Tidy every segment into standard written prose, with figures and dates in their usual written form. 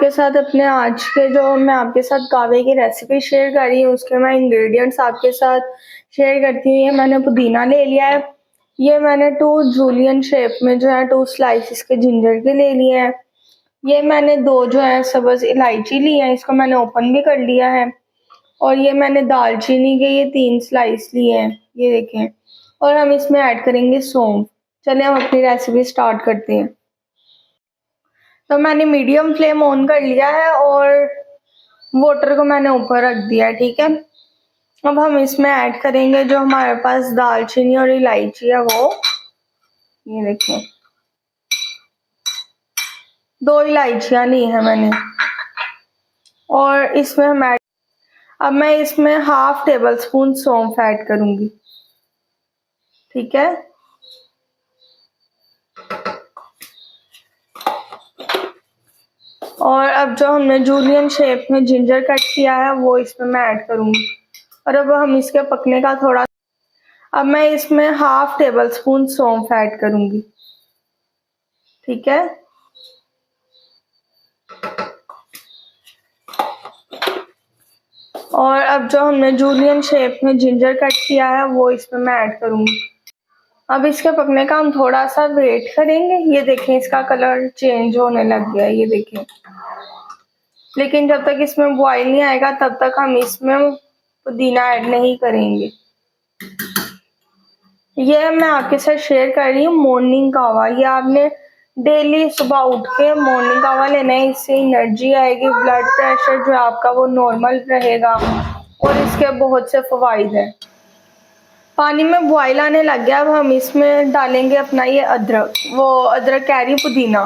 आपके साथ अपने आज के जो मैं आपके साथ कावे की रेसिपी शेयर कर रही हूँ उसके मैं इंग्रेडिएंट्स आपके साथ शेयर करती हूँ। ये मैंने पुदीना ले लिया है। ये मैंने 2 जूलियन शेप में जो है 2 स्लाइसिस के जिंजर के ले लिए हैं। ये मैंने 2 जो है सब्ज़ इलायची ली है, इसको मैंने ओपन भी कर लिया है। और ये मैंने दालचीनी के ये 3 स्लाइस लिए हैं, ये देखें। और हम इसमें ऐड करेंगे सौंफ। चलिए हम अपनी रेसिपी स्टार्ट करते हैं। तो मैंने मीडियम फ्लेम ऑन कर लिया है और वाटर को मैंने ऊपर रख दिया है, ठीक है। अब हम इसमें ऐड करेंगे जो हमारे पास दालचीनी और इलायची है वो, ये देखिए 2 इलायचियाँ ली हैं मैंने। और इसमें हम अब मैं इसमें ½ टेबल स्पून सौंफ ऐड करूंगी, ठीक है। और अब जो हमने जूलियन शेप में जिंजर कट किया है वो इसमें मैं ऐड करूंगी। और अब हम इसके पकने का अब मैं इसमें ½ टेबल स्पून सौंफ ऐड करूंगी, ठीक है। और अब जो हमने जूलियन शेप में जिंजर कट किया है वो इसमें मैं ऐड करूंगी। अब इसके पकने का हम थोड़ा सा वेट करेंगे। ये देखें इसका कलर चेंज होने लग गया है, ये देखें। लेकिन जब तक इसमें बॉईल नहीं आएगा तब तक हम इसमें पुदीना ऐड नहीं करेंगे। ये मैं आपके साथ शेयर कर रही हूँ मॉर्निंग कावा। ये आपने डेली सुबह उठ के मॉर्निंग कावा लेना है, इससे एनर्जी आएगी, ब्लड प्रेशर जो आपका वो नॉर्मल रहेगा और इसके बहुत से फवाइद हैं। पानी में बॉईल आने लग गया। अब हम इसमें डालेंगे अपना ये अदरक, वो अदरक कह रही पुदीना।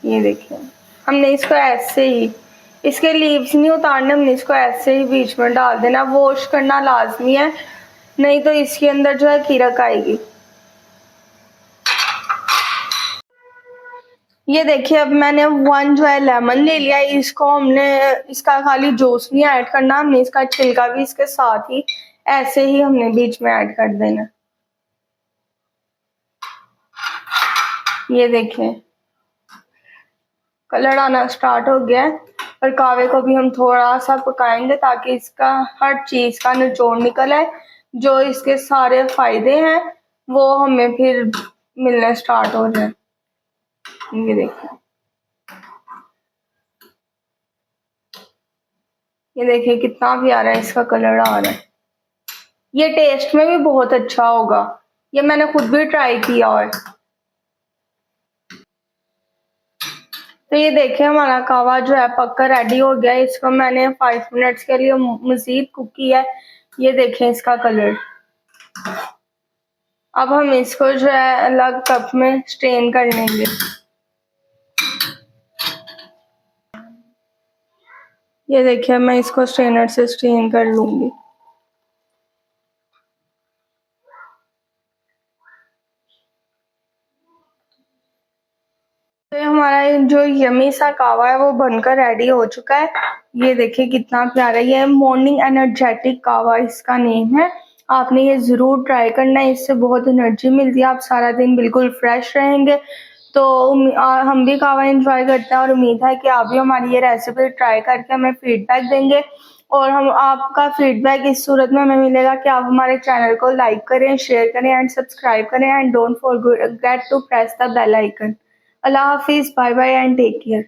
ये देखिए हमने इसको ऐसे ही, इसके लीव्स नहीं उतारने, हमने इसको ऐसे ही बीच में डाल देना। वॉश करना लाजमी है, नहीं तो इसके अंदर जो है कीड़क आएगी। ये देखिए अब मैंने 1 जो है लेमन ले लिया। इसको हमने इसका खाली जूस नहीं ऐड करना, हमने इसका छिलका भी इसके साथ ही ऐसे ही हमने बीच में ऐड कर देना। ये देखें कलर आना स्टार्ट हो गया है। और कावे को भी हम थोड़ा सा पकाएंगे ताकि इसका हर चीज का निचोड़ निकल आए, जो इसके सारे फायदे हैं वो हमें फिर मिलने स्टार्ट हो जाए। ये देखिए, ये देखिए कितना प्यारा इसका कलर आ रहा है। ये टेस्ट में भी बहुत अच्छा होगा, ये मैंने खुद भी ट्राई किया है। तो ये देखिए हमारा कावा जो है पक्का रेडी हो गया है। इसको मैंने 5 मिनट्स के लिए मजीद कुक किया है। ये देखें इसका कलर। अब हम इसको जो है अलग कप में स्ट्रेन कर लेंगे। ये देखिए मैं इसको स्ट्रेनर से स्ट्रेन कर लूंगी। तो हमारा जो यमी सा कावा है वो बनकर रेडी हो चुका है। ये देखिए कितना प्यारा, ये मॉर्निंग एनर्जेटिक कावा इसका नेम है। आपने ये ज़रूर ट्राई करना है, इससे बहुत एनर्जी मिलती है, आप सारा दिन बिल्कुल फ्रेश रहेंगे। तो हम भी कावा एंजॉय करते हैं और उम्मीद है कि आप भी हमारी ये रेसिपी ट्राई करके हमें फीडबैक देंगे। और हम आपका फीडबैक इस सूरत में हमें मिलेगा कि आप हमारे चैनल को लाइक करें, शेयर करें एंड सब्सक्राइब करें and don't forget to press the bell icon. Allah Hafiz, bye bye and take care.